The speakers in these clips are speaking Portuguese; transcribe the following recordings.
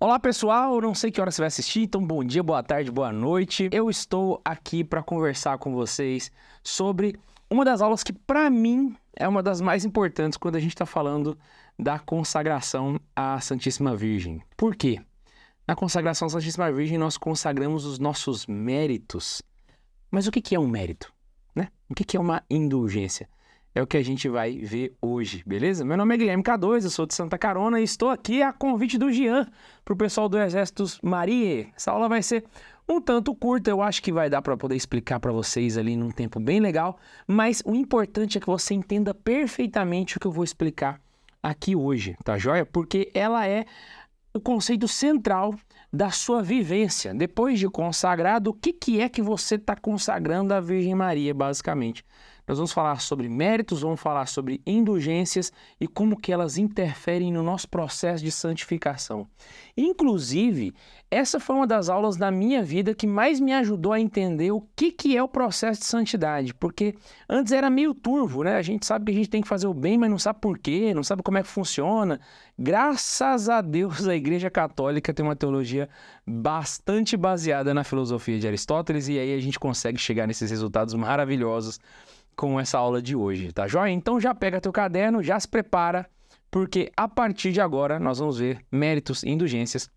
Olá pessoal, não sei que hora você vai assistir, então bom dia, boa tarde, boa noite. Eu estou aqui para conversar com vocês sobre uma das aulas que para mim é uma das mais importantes quando a gente está falando da consagração à Santíssima Virgem. Por quê? Na consagração à Santíssima Virgem nós consagramos os nossos méritos. Mas o que é um mérito, né? O que é uma indulgência? É o que a gente vai ver hoje, beleza? Meu nome é Guilherme K2, eu sou de Santa Carona e estou aqui a convite do Jean para o pessoal do Exército Maria. Essa aula vai ser um tanto curta, eu acho que vai dar para poder explicar para vocês ali num tempo bem legal, mas o importante é que você entenda perfeitamente o que eu vou explicar aqui hoje, tá joia? Porque ela é o conceito central da sua vivência. Depois de consagrado, o que é que você está consagrando à Virgem Maria, basicamente? Nós vamos falar sobre méritos, vamos falar sobre indulgências e como que elas interferem no nosso processo de santificação. Inclusive, essa foi uma das aulas da minha vida que mais me ajudou a entender o que é o processo de santidade, porque antes era meio turvo, né? A gente sabe que a gente tem que fazer o bem, mas não sabe por quê, não sabe como é que funciona. Graças a Deus, a Igreja Católica tem uma teologia bastante baseada na filosofia de Aristóteles e aí a gente consegue chegar nesses resultados maravilhosos com essa aula de hoje, tá joia? Então já pega teu caderno, já se prepara, porque a partir de agora nós vamos ver méritos e indulgências,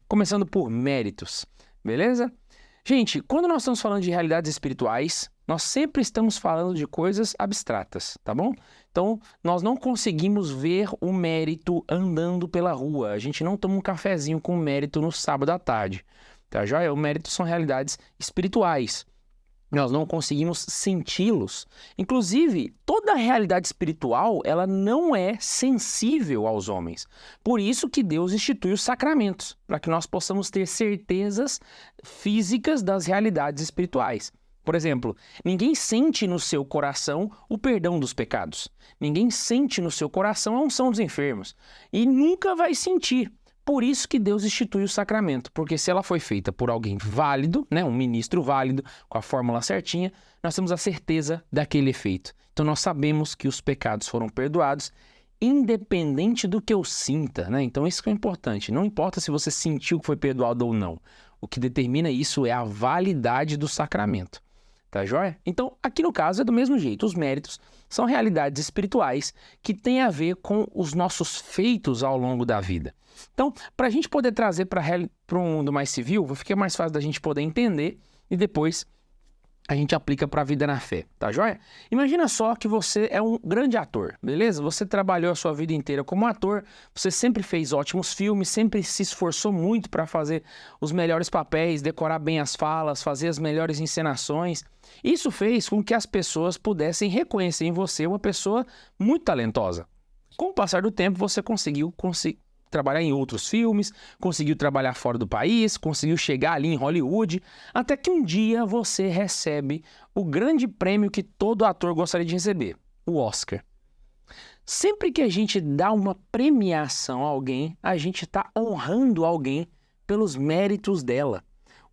começando por méritos, beleza? Gente, quando nós estamos falando de realidades espirituais, nós sempre estamos falando de coisas abstratas, tá bom? Então, nós não conseguimos ver o mérito andando pela rua, a gente não toma um cafezinho com mérito no sábado à tarde, tá joia? O mérito são realidades espirituais. Nós não conseguimos senti-los. Inclusive, toda a realidade espiritual, ela não é sensível aos homens. Por isso que Deus institui os sacramentos, para que nós possamos ter certezas físicas das realidades espirituais. Por exemplo, ninguém sente no seu coração o perdão dos pecados. Ninguém sente no seu coração a unção dos enfermos. E nunca vai sentir. Por isso que Deus institui o sacramento, porque se ela foi feita por alguém válido, né, um ministro válido, com a fórmula certinha, nós temos a certeza daquele efeito. Então nós sabemos que os pecados foram perdoados, independente do que eu sinta, né? Então isso que é importante, não importa se você sentiu que foi perdoado ou não. O que determina isso é a validade do sacramento. Tá joia? Então, aqui no caso é do mesmo jeito. Os méritos são realidades espirituais que têm a ver com os nossos feitos ao longo da vida. Então, para a gente poder trazer para um mundo mais civil, fica mais fácil da gente poder entender e depois a gente aplica para a vida na fé, tá joia? Imagina só que você é um grande ator, beleza? Você trabalhou a sua vida inteira como ator, você sempre fez ótimos filmes, sempre se esforçou muito para fazer os melhores papéis, decorar bem as falas, fazer as melhores encenações. Isso fez com que as pessoas pudessem reconhecer em você uma pessoa muito talentosa. Com o passar do tempo, você conseguiu trabalhar em outros filmes, conseguiu trabalhar fora do país, conseguiu chegar ali em Hollywood, até que um dia você recebe o grande prêmio que todo ator gostaria de receber, o Oscar. Sempre que a gente dá uma premiação a alguém, a gente está honrando alguém pelos méritos dela.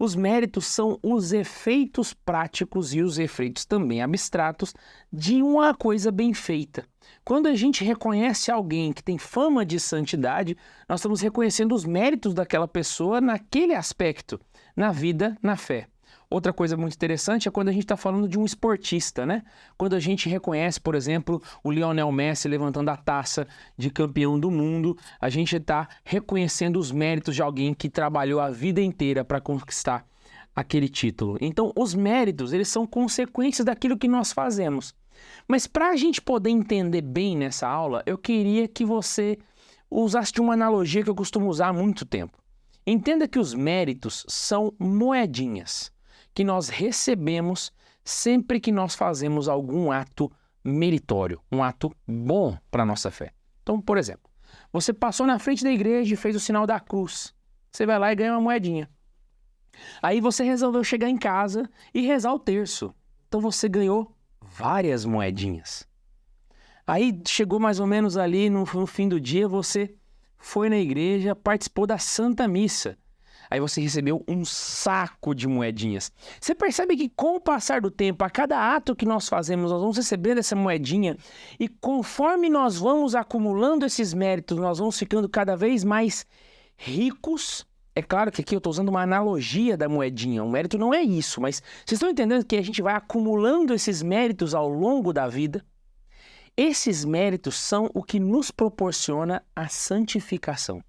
Os méritos são os efeitos práticos e os efeitos também abstratos de uma coisa bem feita. Quando a gente reconhece alguém que tem fama de santidade, nós estamos reconhecendo os méritos daquela pessoa naquele aspecto, na vida, na fé. Outra coisa muito interessante é quando a gente está falando de um esportista, né? Quando a gente reconhece, por exemplo, o Lionel Messi levantando a taça de campeão do mundo, a gente está reconhecendo os méritos de alguém que trabalhou a vida inteira para conquistar aquele título. Então, os méritos, eles são consequências daquilo que nós fazemos. Mas para a gente poder entender bem nessa aula, eu queria que você usasse de uma analogia que eu costumo usar há muito tempo. Entenda que os méritos são moedinhas que nós recebemos sempre que nós fazemos algum ato meritório, um ato bom para a nossa fé. Então, por exemplo, você passou na frente da igreja e fez o sinal da cruz. Você vai lá e ganha uma moedinha. Aí você resolveu chegar em casa e rezar o terço. Então você ganhou várias moedinhas. Aí chegou mais ou menos ali no fim do dia, você foi na igreja, participou da Santa Missa. Aí você recebeu um saco de moedinhas. Você percebe que com o passar do tempo, a cada ato que nós fazemos, nós vamos recebendo essa moedinha e conforme nós vamos acumulando esses méritos, nós vamos ficando cada vez mais ricos. É claro que aqui eu estou usando uma analogia da moedinha, o mérito não é isso, mas vocês estão entendendo que a gente vai acumulando esses méritos ao longo da vida? Esses méritos são o que nos proporciona a santificação.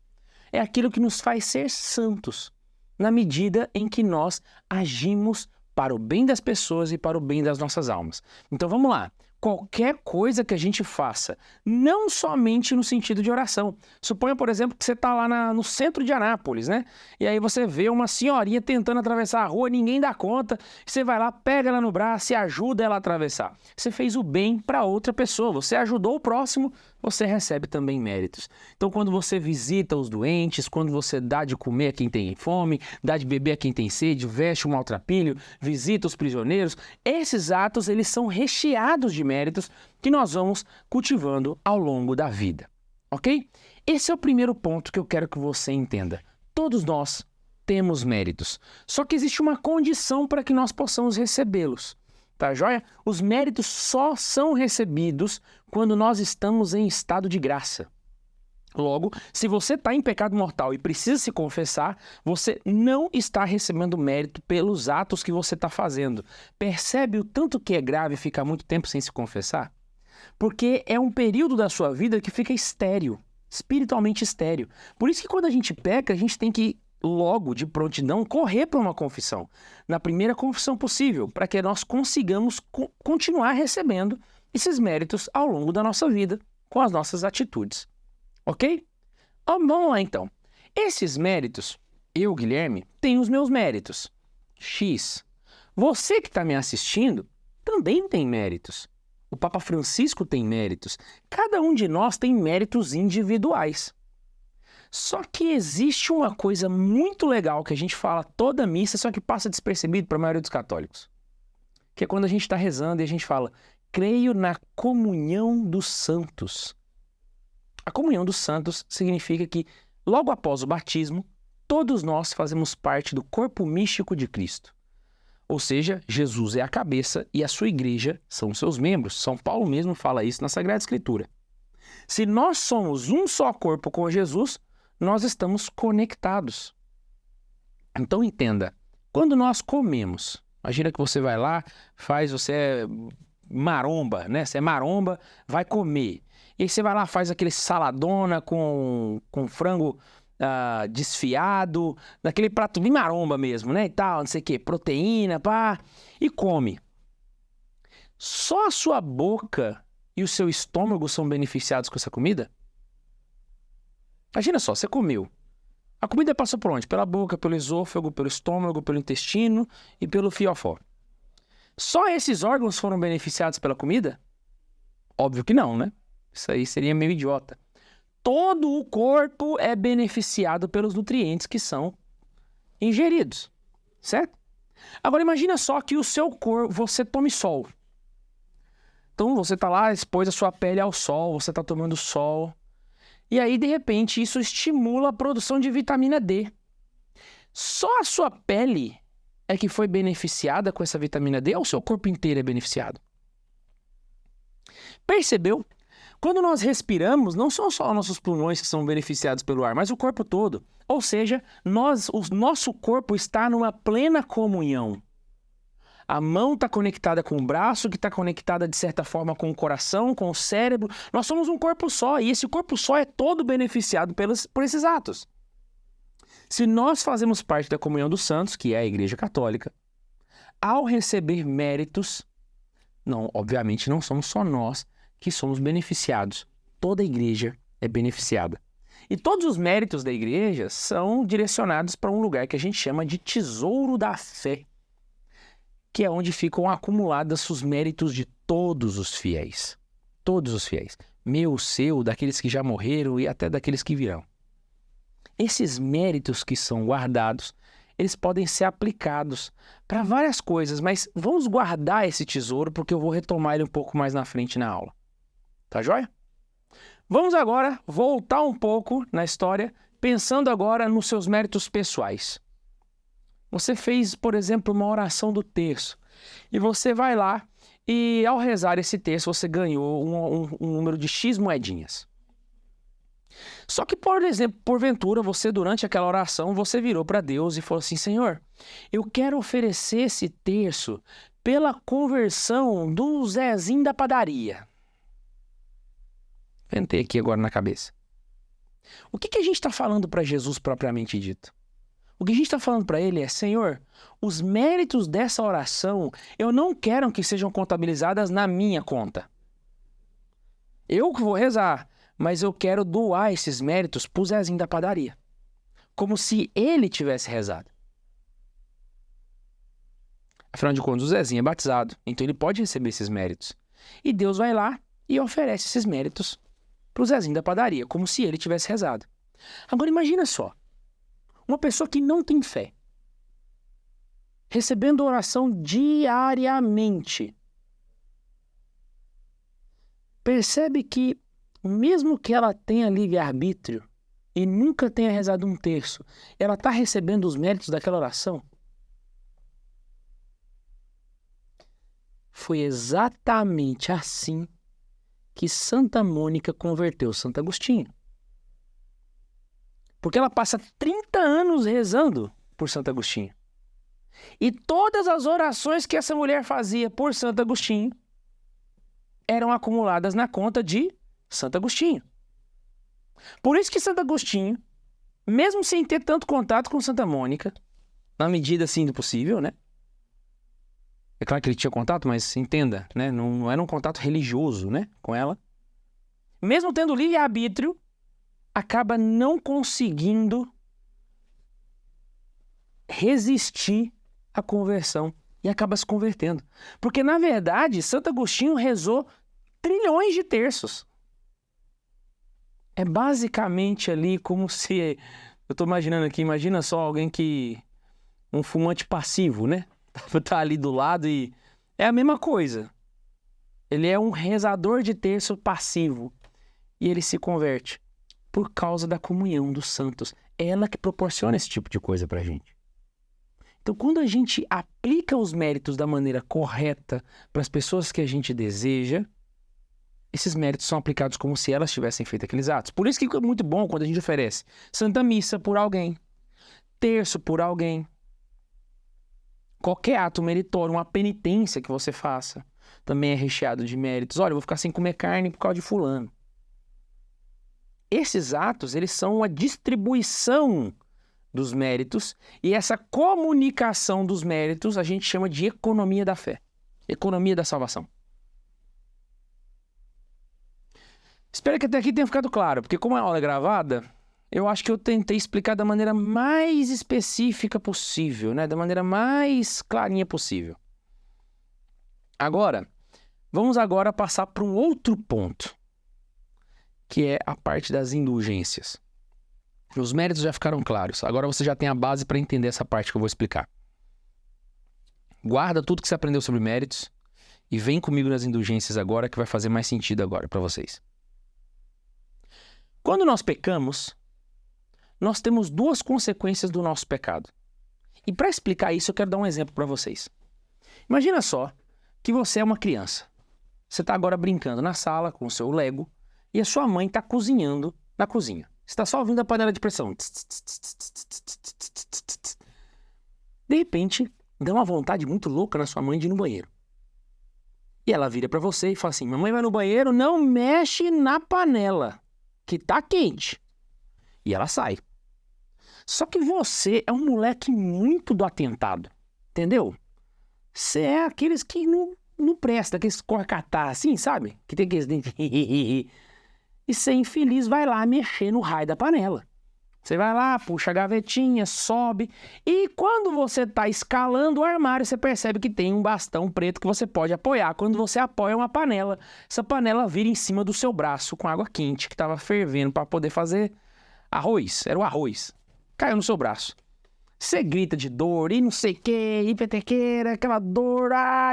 É aquilo que nos faz ser santos, na medida em que nós agimos para o bem das pessoas e para o bem das nossas almas. Então vamos lá. Qualquer coisa que a gente faça, não somente no sentido de oração. Suponha, por exemplo, que você está lá no centro de Anápolis, né? E aí você vê uma senhorinha tentando atravessar a rua, ninguém dá conta. Você vai lá, pega ela no braço e ajuda ela a atravessar. Você fez o bem para outra pessoa, você ajudou o próximo, você recebe também méritos. Então, quando você visita os doentes, quando você dá de comer a quem tem fome, dá de beber a quem tem sede, veste o maltrapilho, visita os prisioneiros, esses atos eles são recheados de méritos que nós vamos cultivando ao longo da vida, ok? Esse é o primeiro ponto que eu quero que você entenda. Todos nós temos méritos, só que existe uma condição para que nós possamos recebê-los. Tá joia? Os méritos só são recebidos quando nós estamos em estado de graça. Logo, se você está em pecado mortal e precisa se confessar, você não está recebendo mérito pelos atos que você está fazendo. Percebe o tanto que é grave ficar muito tempo sem se confessar? Porque é um período da sua vida que fica estéril, espiritualmente estéril. Por isso que quando a gente peca, a gente tem que logo, de prontidão, correr para uma confissão, na primeira confissão possível, para que nós consigamos continuar recebendo esses méritos ao longo da nossa vida, com as nossas atitudes. Ok? Vamos lá então. Esses méritos, eu, Guilherme, tenho os meus méritos. X. Você que está me assistindo também tem méritos. O Papa Francisco tem méritos. Cada um de nós tem méritos individuais. Só que existe uma coisa muito legal que a gente fala toda missa, só que passa despercebido para a maioria dos católicos. Que é quando a gente está rezando e a gente fala, creio na comunhão dos santos. A comunhão dos santos significa que, logo após o batismo, todos nós fazemos parte do corpo místico de Cristo. Ou seja, Jesus é a cabeça e a sua igreja são os seus membros. São Paulo mesmo fala isso na Sagrada Escritura. Se nós somos um só corpo com Jesus, nós estamos conectados. Então entenda, quando nós comemos, imagina que você vai lá, você é maromba, né? Você é maromba, vai comer. E aí você vai lá, faz aquele saladona com frango desfiado, daquele prato bem maromba mesmo, né? E tal, não sei o quê, proteína, pá, e come. Só a sua boca e o seu estômago são beneficiados com essa comida? Imagina só, você comeu. A comida passou por onde? Pela boca, pelo esôfago, pelo estômago, pelo intestino e pelo fiofó. Só esses órgãos foram beneficiados pela comida? Óbvio que não, né? Isso aí seria meio idiota. Todo o corpo é beneficiado pelos nutrientes que são ingeridos, certo? Agora imagina só que o seu corpo, você tome sol. Então você está lá, expôs a sua pele ao sol, você está tomando sol. E aí, de repente, isso estimula a produção de vitamina D. Só a sua pele é que foi beneficiada com essa vitamina D ou o seu corpo inteiro é beneficiado? Percebeu? Quando nós respiramos, não são só nossos pulmões que são beneficiados pelo ar, mas o corpo todo. Ou seja, o nosso corpo está numa plena comunhão. A mão está conectada com o braço, que está conectada de certa forma com o coração, com o cérebro. Nós somos um corpo só e esse corpo só é todo beneficiado por esses atos. Se nós fazemos parte da comunhão dos santos, que é a Igreja Católica, ao receber méritos, obviamente não somos só nós que somos beneficiados. Toda a igreja é beneficiada. E todos os méritos da igreja são direcionados para um lugar que a gente chama de tesouro da fé, que é onde ficam acumulados os méritos de todos os fiéis. Todos os fiéis. Meu, seu, daqueles que já morreram e até daqueles que virão. Esses méritos que são guardados, eles podem ser aplicados para várias coisas, mas vamos guardar esse tesouro porque eu vou retomar ele um pouco mais na frente na aula. Tá joia? Vamos agora voltar um pouco na história, pensando agora nos seus méritos pessoais. Você fez, por exemplo, uma oração do terço e você vai lá e ao rezar esse terço você ganhou um número de X moedinhas. Só que, por exemplo, porventura, você durante aquela oração, você virou para Deus e falou assim: Senhor, eu quero oferecer esse terço pela conversão do Zezinho da padaria. Inventei aqui agora na cabeça. O que a gente está falando para Jesus propriamente dito? O que a gente está falando para ele é: Senhor, os méritos dessa oração eu não quero que sejam contabilizadas na minha conta. Eu que vou rezar, mas eu quero doar esses méritos pro Zezinho da padaria. Como se ele tivesse rezado. Afinal de contas, o Zezinho é batizado, então ele pode receber esses méritos. E Deus vai lá e oferece esses méritos pro Zezinho da padaria, como se ele tivesse rezado. Agora imagina só, uma pessoa que não tem fé, recebendo oração diariamente, percebe que, mesmo que ela tenha livre-arbítrio e nunca tenha rezado um terço, ela está recebendo os méritos daquela oração? Foi exatamente assim que Santa Mônica converteu Santo Agostinho. Porque ela passa 30 anos rezando por Santo Agostinho. E todas as orações que essa mulher fazia por Santo Agostinho eram acumuladas na conta de Santo Agostinho. Por isso que Santo Agostinho, mesmo sem ter tanto contato com Santa Mônica, na medida assim do possível, né? É claro que ele tinha contato, mas entenda, né? Não era um contato religioso, né? Com ela. Mesmo tendo livre-arbítrio, acaba não conseguindo resistir à conversão e acaba se convertendo. Porque, na verdade, Santo Agostinho rezou trilhões de terços. É basicamente ali como se... Eu tô imaginando aqui, imagina só alguém que... Um fumante passivo, né? Tá ali do lado e... É a mesma coisa. Ele é um rezador de terço passivo. E ele se converte por causa da comunhão dos santos. É ela que proporciona esse tipo de coisa pra gente. Então, quando a gente aplica os méritos da maneira correta para as pessoas que a gente deseja, esses méritos são aplicados como se elas tivessem feito aqueles atos. Por isso que é muito bom quando a gente oferece Santa Missa por alguém, terço por alguém, qualquer ato meritório, uma penitência que você faça, também é recheado de méritos. Olha, eu vou ficar sem comer carne por causa de fulano. Esses atos, eles são uma distribuição dos méritos, e essa comunicação dos méritos a gente chama de economia da fé, economia da salvação. Espero que até aqui tenha ficado claro, porque como a aula é gravada, eu acho que eu tentei explicar da maneira mais específica possível, né? Da maneira mais clarinha possível. Agora, vamos agora passar para um outro ponto, que é a parte das indulgências. Os méritos já ficaram claros. Agora você já tem a base para entender essa parte que eu vou explicar. Guarda tudo que você aprendeu sobre méritos e vem comigo nas indulgências agora, que vai fazer mais sentido agora para vocês. Quando nós pecamos, nós temos duas consequências do nosso pecado. E para explicar isso, eu quero dar um exemplo para vocês. Imagina só que você é uma criança. Você está agora brincando na sala com o seu Lego e a sua mãe está cozinhando na cozinha. Você está só ouvindo a panela de pressão. De repente, dá uma vontade muito louca na sua mãe de ir no banheiro. E ela vira para você e fala assim: mamãe vai no banheiro, não mexe na panela, que tá quente. E ela sai. Só que você é um moleque muito do atentado, entendeu? Você é aqueles que não presta, aqueles corcatá assim, sabe? Que tem aqueles dentes. E ser infeliz vai lá mexer no raio da panela. Você vai lá, puxa a gavetinha, sobe. E quando você tá escalando o armário, você percebe que tem um bastão preto que você pode apoiar. Quando você apoia uma panela, essa panela vira em cima do seu braço com água quente que estava fervendo para poder fazer arroz. Era o arroz. Caiu no seu braço. Você grita de dor e não sei o que, e petequeira, aquela dor,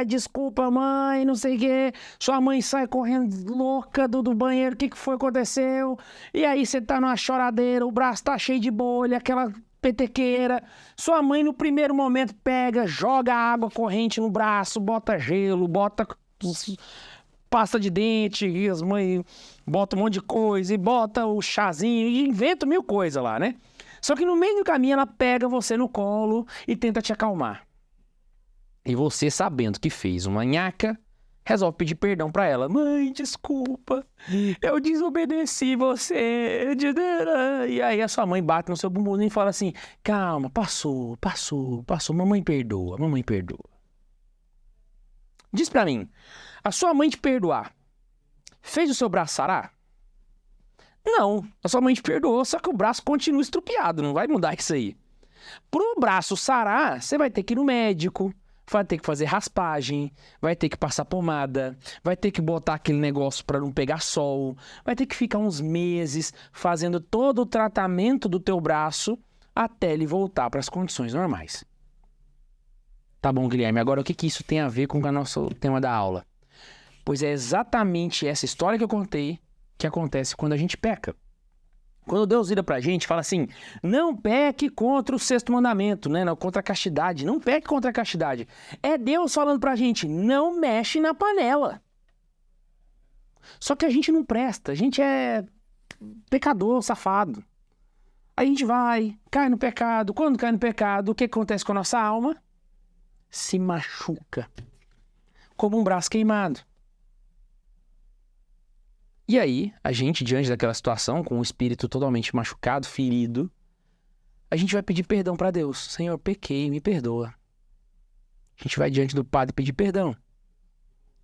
desculpa mãe, não sei o que. Sua mãe sai correndo louca do banheiro, o que foi, aconteceu? E aí você tá numa choradeira, o braço tá cheio de bolha, aquela petequeira. Sua mãe no primeiro momento pega, joga água corrente no braço, bota gelo, bota pasta de dente, e as mães botam um monte de coisa, e bota o chazinho, e inventa mil coisas lá, né? Só que no meio do caminho ela pega você no colo e tenta te acalmar. E você, sabendo que fez uma nhaca, resolve pedir perdão pra ela. Mãe, desculpa, eu desobedeci você. E aí a sua mãe bate no seu bumbum e fala assim, calma, passou, mamãe perdoa. Diz pra mim, a sua mãe te perdoar, fez o seu braço sarar? Não, a sua mãe te perdoou, só que o braço continua estrupiado, não vai mudar isso aí. Pro braço sarar, você vai ter que ir no médico, vai ter que fazer raspagem, vai ter que passar pomada, vai ter que botar aquele negócio para não pegar sol, vai ter que ficar uns meses fazendo todo o tratamento do teu braço até ele voltar para as condições normais. Tá bom, Guilherme, agora o que isso tem a ver com o nosso tema da aula? Pois é exatamente essa história que eu contei que acontece quando a gente peca. Quando Deus vira pra gente e fala assim, não peque contra o sexto mandamento, né? Não, contra a castidade, não peque contra a castidade. É Deus falando pra gente, não mexe na panela. Só que a gente não presta, a gente é pecador, safado. A gente vai, cai no pecado. Quando cai no pecado, o que acontece com a nossa alma? Se machuca, como um braço queimado. E aí, a gente, diante daquela situação, com o espírito totalmente machucado, ferido, a gente vai pedir perdão para Deus. Senhor, pequei, me perdoa. A gente vai diante do padre pedir perdão.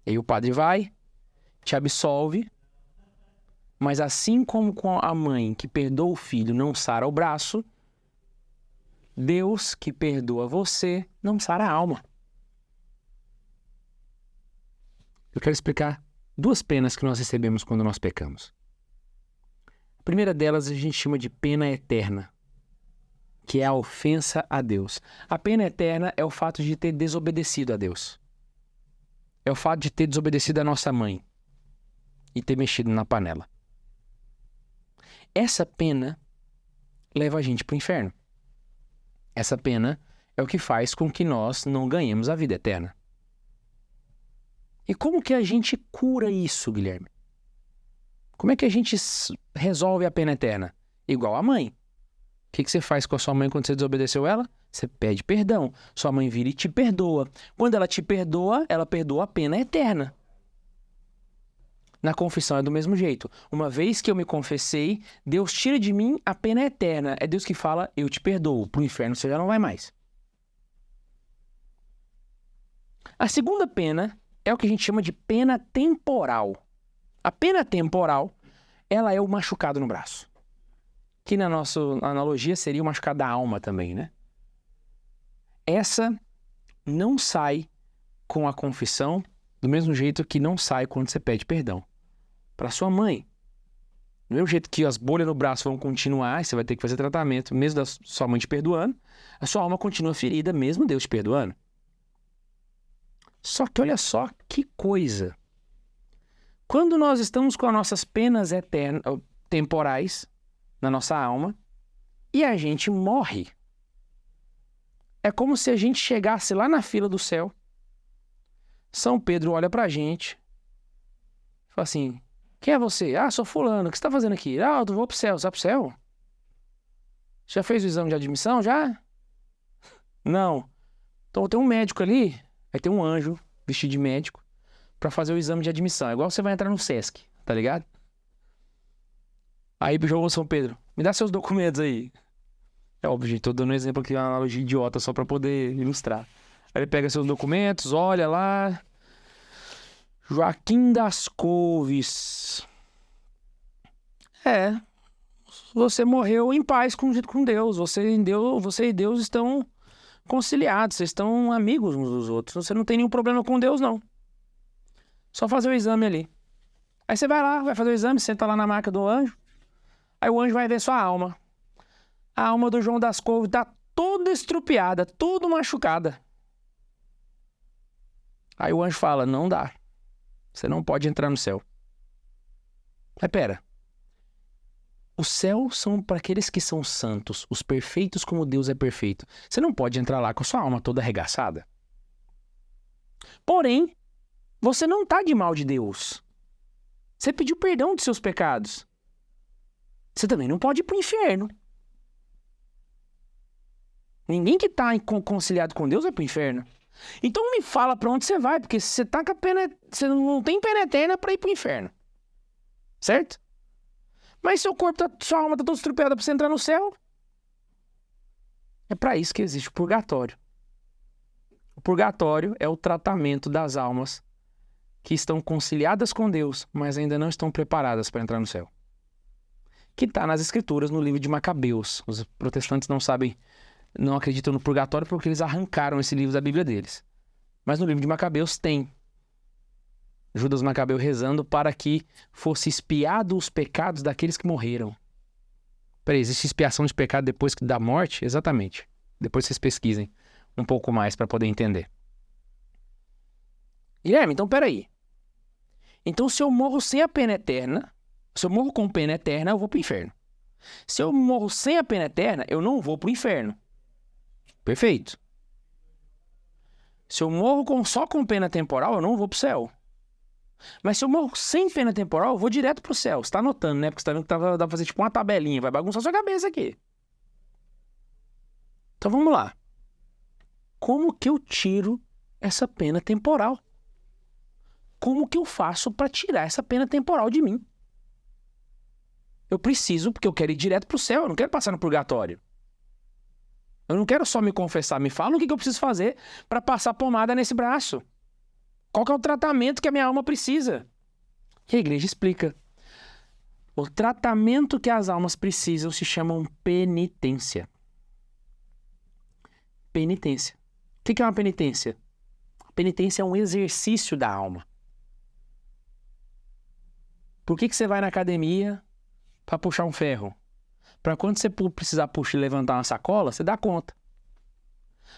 E aí o padre vai, te absolve, mas assim como com a mãe que perdoa o filho não sara o braço, Deus que perdoa você não sara a alma. Eu quero explicar duas penas que nós recebemos quando nós pecamos. A primeira delas a gente chama de pena eterna, que é a ofensa a Deus. A pena eterna é o fato de ter desobedecido a Deus. É o fato de ter desobedecido a nossa mãe e ter mexido na panela. Essa pena leva a gente para o inferno. Essa pena é o que faz com que nós não ganhemos a vida eterna. E como que a gente cura isso, Guilherme? Como é que a gente resolve a pena eterna? Igual a mãe. O que você faz com a sua mãe quando você desobedeceu ela? Você pede perdão. Sua mãe vira e te perdoa. Quando ela te perdoa, ela perdoa a pena eterna. Na confissão é do mesmo jeito. Uma vez que eu me confessei, Deus tira de mim a pena eterna. É Deus que fala, eu te perdoo. Pro inferno você já não vai mais. A segunda pena é o que a gente chama de pena temporal. A pena temporal, ela é o machucado no braço. Que na nossa analogia seria o machucado da alma também, né? Essa não sai com a confissão do mesmo jeito que não sai quando você pede perdão. Para sua mãe. Do mesmo jeito que as bolhas no braço vão continuar, você vai ter que fazer tratamento, mesmo da sua mãe te perdoando, a sua alma continua ferida, mesmo Deus te perdoando. Só que olha só que coisa. Quando nós estamos com as nossas penas temporais na nossa alma e a gente morre, é como se a gente chegasse lá na fila do céu. São Pedro olha pra gente e fala assim, quem é você? Ah, sou fulano, o que você tá fazendo aqui? Ah, eu vou pro céu, você vai pro céu? Já fez o exame de admissão, já? Não. Então tem um médico ali, aí tem um anjo vestido de médico pra fazer o exame de admissão. É igual você vai entrar no Sesc, tá ligado? Aí o São Pedro, me dá seus documentos aí. É óbvio, gente, tô dando um exemplo aqui, uma analogia idiota só pra poder ilustrar. Aí ele pega seus documentos, olha lá. Joaquim das Couves. Você morreu em paz com Deus. Você e Deus estão conciliados, vocês estão amigos uns dos outros. Você não tem nenhum problema com Deus, não. Só fazer o exame ali. Aí você vai lá, vai fazer o exame, senta lá na maca do anjo. Aí o anjo vai ver sua alma. A alma do João das Couves tá toda estrupiada, toda machucada. Aí o anjo fala, não dá. Você não pode entrar no céu. Mas pera. Os céus são para aqueles que são santos, os perfeitos como Deus é perfeito. Você não pode entrar lá com a sua alma toda arregaçada. Porém, Você não está de mal de Deus. Você pediu perdão dos seus pecados. Você também não pode ir para o inferno. Ninguém que está conciliado com Deus vai para o inferno. Então me fala para onde você vai, porque você tá com a pena, você não tem pena eterna para ir para o inferno. Certo? Mas seu corpo, sua alma está toda estrupiada para você entrar no céu. É para isso que existe o purgatório. O purgatório é o tratamento das almas que estão conciliadas com Deus, mas ainda não estão preparadas para entrar no céu. Que está nas Escrituras, no livro de Macabeus. Os protestantes não acreditam no purgatório porque eles arrancaram esse livro da Bíblia deles. Mas no livro de Macabeus tem Judas Macabeu rezando para que fosse expiado os pecados daqueles que morreram. Peraí, existe expiação de pecado depois da morte? Exatamente. Depois vocês pesquisem um pouco mais para poder entender. Guilherme, então peraí. Então se eu morro sem a pena eterna, se eu morro com pena eterna, eu vou para o inferno. Se eu morro sem a pena eterna, eu não vou para o inferno. Perfeito. Se eu morro só com pena temporal, eu não vou para o céu. Mas se eu morro sem pena temporal, eu vou direto para o céu. Você está anotando, né? Porque você está vendo que dá para fazer tipo uma tabelinha. Vai bagunçar sua cabeça aqui. Então vamos lá. Como que eu tiro essa pena temporal? Como que eu faço para tirar essa pena temporal de mim? Eu preciso, porque eu quero ir direto para o céu. Eu não quero passar no purgatório. Eu não quero só me confessar. Me fala o que eu preciso fazer para passar pomada nesse braço. Qual que é o tratamento que a minha alma precisa? E a igreja explica. O tratamento que as almas precisam se chama penitência. Penitência. O que é uma penitência? A penitência é um exercício da alma. Por que você vai na academia para puxar um ferro? Para quando você precisar puxar e levantar uma sacola, você dá conta.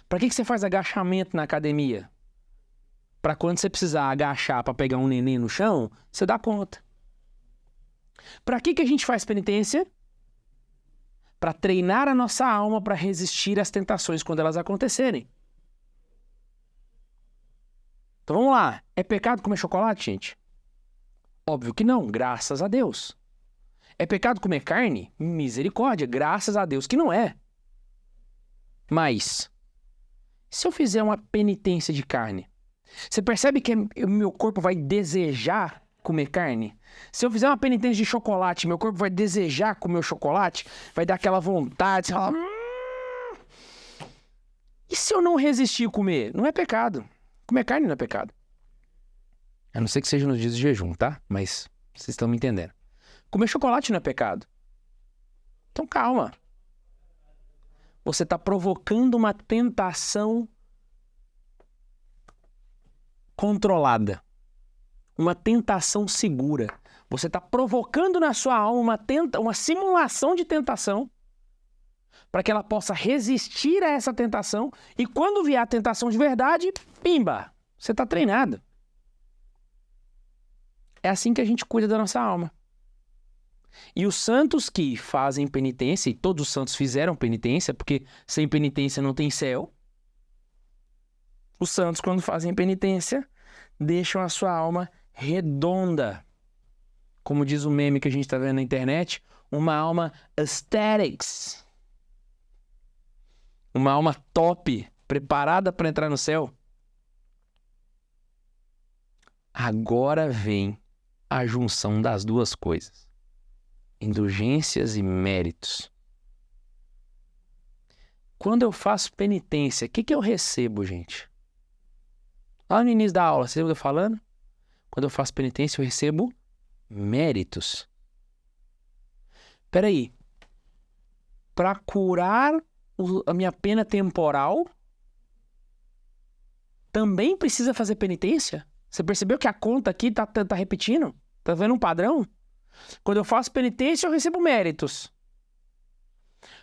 Para que você faz agachamento na academia? Para quando você precisar agachar para pegar um neném no chão, você dá conta. Para que a gente faz penitência? Para treinar a nossa alma para resistir às tentações quando elas acontecerem. Então vamos lá. É pecado comer chocolate, gente? Óbvio que não, graças a Deus. É pecado comer carne? Misericórdia, graças a Deus que não é. Mas, se eu fizer uma penitência de carne, você percebe que o meu corpo vai desejar comer carne? Se eu fizer uma penitência de chocolate, meu corpo vai desejar comer o chocolate? Vai dar aquela vontade, você fala... E se eu não resistir a comer? Não é pecado. Comer carne não é pecado. A não ser que seja nos dias de jejum, tá? Mas vocês estão me entendendo. Comer chocolate não é pecado. Então calma. Você está provocando uma tentação controlada. Uma tentação segura. Você está provocando na sua alma uma simulação de tentação para que ela possa resistir a essa tentação e quando vier a tentação de verdade, pimba, você está treinado. É assim que a gente cuida da nossa alma. E os santos que fazem penitência, e todos os santos fizeram penitência, porque sem penitência não tem céu. Os santos, quando fazem penitência, deixam a sua alma redonda. Como diz o meme que a gente está vendo na internet, uma alma aesthetics. Uma alma top, preparada para entrar no céu. Agora vem a junção das duas coisas. Indulgências e méritos. Quando eu faço penitência, o que eu recebo, gente? Lá no início da aula, você lembra eu falando? Quando eu faço penitência, eu recebo méritos. Peraí. Para curar a minha pena temporal, também precisa fazer penitência? Você percebeu que a conta aqui tá repetindo? Tá vendo um padrão? Quando eu faço penitência, eu recebo méritos.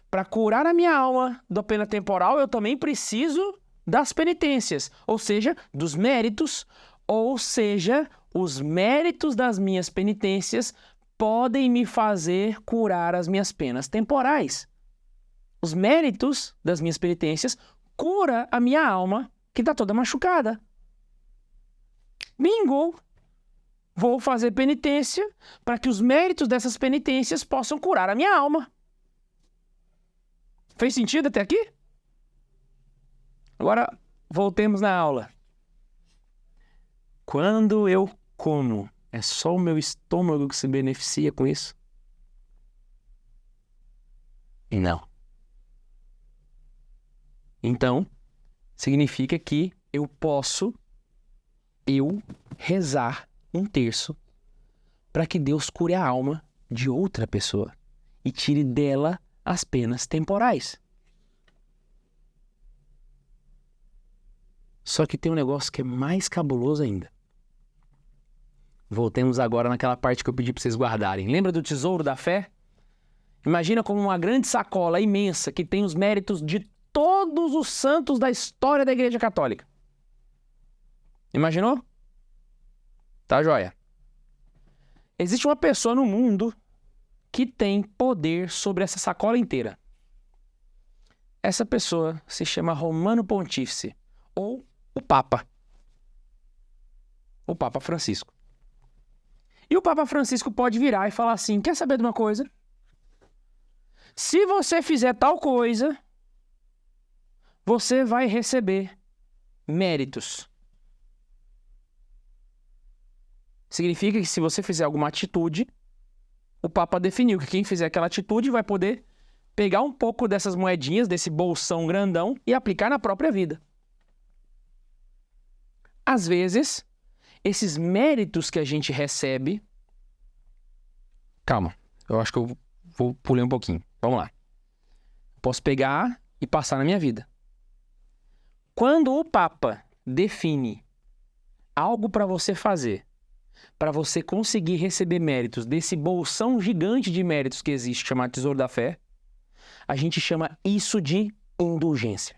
Para curar a minha alma da pena temporal, eu também preciso das penitências, ou seja, dos méritos, ou seja, os méritos das minhas penitências podem me fazer curar as minhas penas temporais. Os méritos das minhas penitências cura a minha alma que está toda machucada. Bingo! Vou fazer penitência para que os méritos dessas penitências possam curar a minha alma. Fez sentido até aqui? Agora, voltemos na aula. Quando eu como, é só o meu estômago que se beneficia com isso? Não. Então, significa que eu posso rezar um terço para que Deus cure a alma de outra pessoa e tire dela as penas temporais. Só que tem um negócio que é mais cabuloso ainda. Voltemos agora naquela parte que eu pedi para vocês guardarem. Lembra do tesouro da fé? Imagina como uma grande sacola imensa que tem os méritos de todos os santos da história da Igreja Católica. Imaginou? Tá, joia? Existe uma pessoa no mundo que tem poder sobre essa sacola inteira. Essa pessoa se chama Romano Pontífice, ou o Papa. O Papa Francisco. E o Papa Francisco pode virar e falar assim: quer saber de uma coisa? Se você fizer tal coisa, você vai receber méritos. Significa que se você fizer alguma atitude, o Papa definiu que quem fizer aquela atitude vai poder pegar um pouco dessas moedinhas, desse bolsão grandão, e aplicar na própria vida. Às vezes, esses méritos que a gente recebe... Calma, eu acho que eu vou pular um pouquinho. Vamos lá. Posso pegar e passar na minha vida. Quando o Papa define algo para você fazer, para você conseguir receber méritos desse bolsão gigante de méritos que existe, chamado Tesouro da Fé, a gente chama isso de indulgência.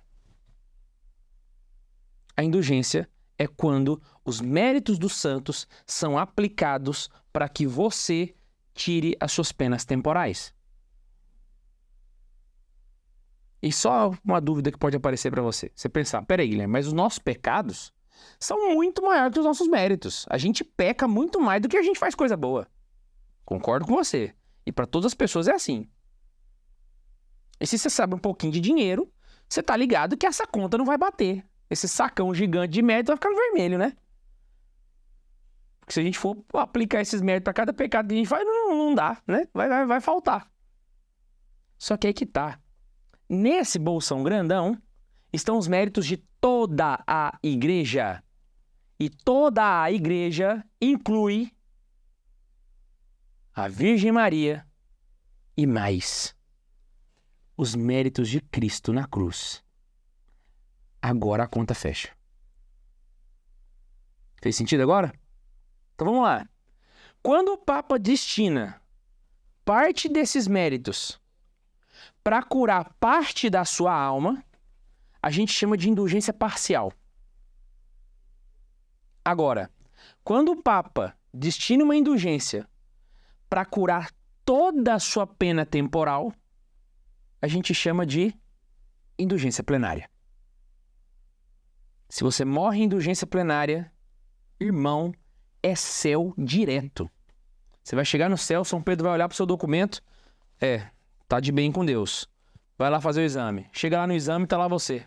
A indulgência é quando os méritos dos santos são aplicados para que você tire as suas penas temporais. E só uma dúvida que pode aparecer para você. Você pensar, peraí, Guilherme, mas os nossos pecados são muito maiores que os nossos méritos. A gente peca muito mais do que a gente faz coisa boa. Concordo com você. E para todas as pessoas é assim. E se você sabe um pouquinho de dinheiro, você tá ligado que essa conta não vai bater. Esse sacão gigante de mérito vai ficar no vermelho, né? Porque se a gente for aplicar esses méritos para cada pecado que a gente faz, não dá, né? Vai faltar. Só que aí que tá. Nesse bolsão grandão estão os méritos de toda a igreja. E toda a igreja inclui a Virgem Maria e mais os méritos de Cristo na cruz. Agora a conta fecha. Fez sentido agora? Então vamos lá. Quando o Papa destina parte desses méritos para curar parte da sua alma, a gente chama de indulgência parcial. Agora, quando o Papa destina uma indulgência para curar toda a sua pena temporal, a gente chama de indulgência plenária. Se você morre em indulgência plenária, irmão, é céu direto. Você vai chegar no céu, São Pedro vai olhar para o seu documento, tá de bem com Deus. Vai lá fazer o exame. Chega lá no exame, tá lá você.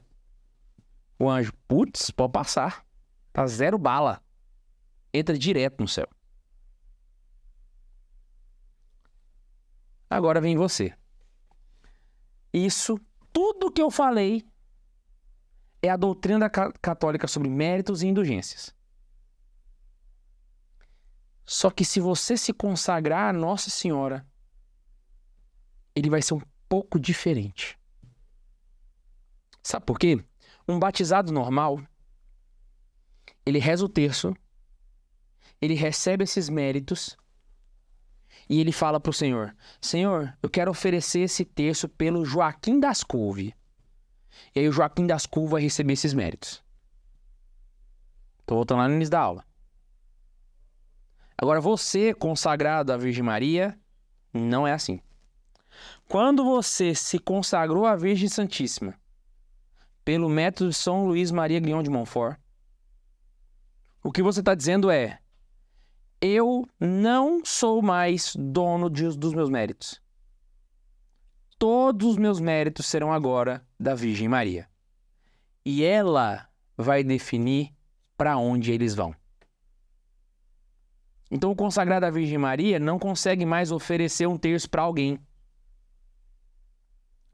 O anjo, putz, pode passar. Tá 0 bala. Entra direto no céu. Agora vem você. Isso, tudo que eu falei, é a doutrina católica sobre méritos e indulgências. Só que se você se consagrar a Nossa Senhora, ele vai ser um pouco diferente. Sabe por quê? Um batizado normal, ele reza o terço, ele recebe esses méritos e ele fala para o Senhor: Senhor, eu quero oferecer esse terço pelo Joaquim das Couve. E aí o Joaquim das Couve vai receber esses méritos. Tô voltando lá no início da aula. Agora você, consagrado à Virgem Maria, não é assim. Quando você se consagrou à Virgem Santíssima pelo método de São Luís Maria Guignon de Montfort, O que você está dizendo é: eu não sou mais dono dos meus méritos. Todos os meus méritos serão agora da Virgem Maria. E ela vai definir para onde eles vão. Então, o consagrado à Virgem Maria não consegue mais oferecer um terço para alguém.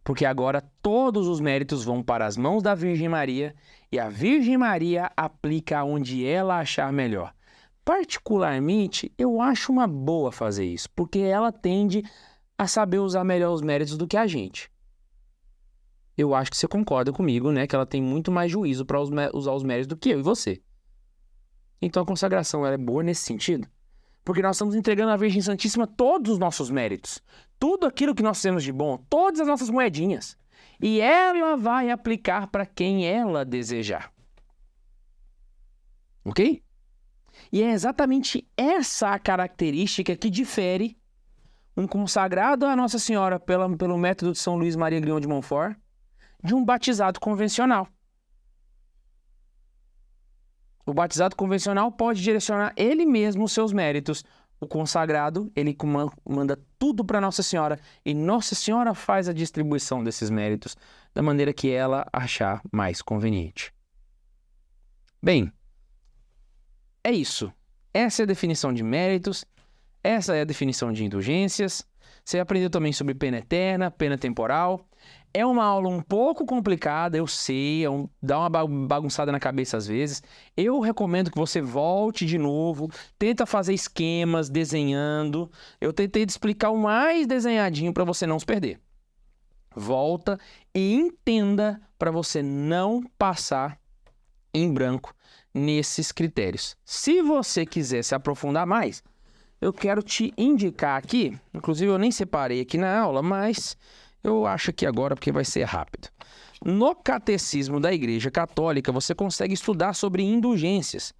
Porque agora todos os méritos vão para as mãos da Virgem Maria e a Virgem Maria aplica onde ela achar melhor. Particularmente, eu acho uma boa fazer isso, porque ela tende a saber usar melhor os méritos do que a gente. Eu acho que você concorda comigo, né? Que ela tem muito mais juízo para usar os méritos do que eu e você. Então a consagração ela é boa nesse sentido. Porque nós estamos entregando à Virgem Santíssima todos os nossos méritos. Tudo aquilo que nós temos de bom, todas as nossas moedinhas. E ela vai aplicar para quem ela desejar. Ok? E é exatamente essa a característica que difere um consagrado à Nossa Senhora pelo método de São Luís Maria Grignon de Montfort de um batizado convencional. O batizado convencional pode direcionar ele mesmo os seus méritos. O consagrado, ele manda tudo para Nossa Senhora e Nossa Senhora faz a distribuição desses méritos da maneira que ela achar mais conveniente. Bem, é isso. Essa é a definição de méritos, essa é a definição de indulgências. Você aprendeu também sobre pena eterna, pena temporal. É uma aula um pouco complicada, eu sei, dá uma bagunçada na cabeça às vezes. Eu recomendo que você volte de novo, tenta fazer esquemas, desenhando. Eu tentei explicar o mais desenhadinho para você não se perder. Volta e entenda para você não passar em branco nesses critérios. Se você quiser se aprofundar mais, eu quero te indicar aqui, inclusive eu nem separei aqui na aula, mas eu acho que agora porque vai ser rápido. No Catecismo da Igreja Católica, você consegue estudar sobre indulgências.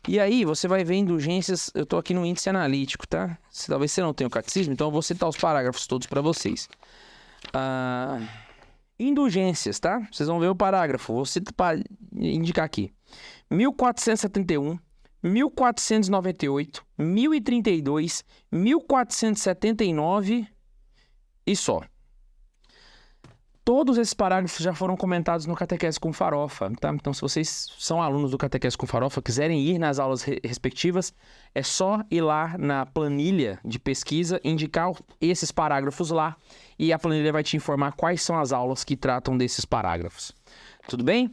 E aí você vai ver indulgências, eu estou aqui no índice analítico, tá? Talvez você não tenha o catecismo, então eu vou citar os parágrafos todos para vocês. Indulgências, tá? Vocês vão ver o parágrafo, vou indicar aqui. 1471, 1498, 1032, 1479 e só. Todos esses parágrafos já foram comentados no Catequese com Farofa, tá? Então, se vocês são alunos do Catequese com Farofa, quiserem ir nas aulas respectivas, é só ir lá na planilha de pesquisa, indicar esses parágrafos lá, e a planilha vai te informar quais são as aulas que tratam desses parágrafos. Tudo bem?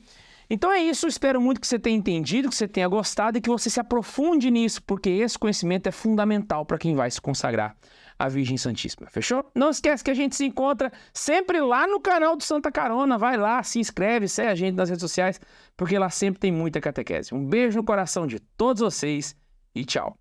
Então é isso, espero muito que você tenha entendido, que você tenha gostado e que você se aprofunde nisso, porque esse conhecimento é fundamental para quem vai se consagrar à Virgem Santíssima, fechou? Não esquece que a gente se encontra sempre lá no canal do Santa Carona, vai lá, se inscreve, segue a gente nas redes sociais, porque lá sempre tem muita catequese. Um beijo no coração de todos vocês e tchau!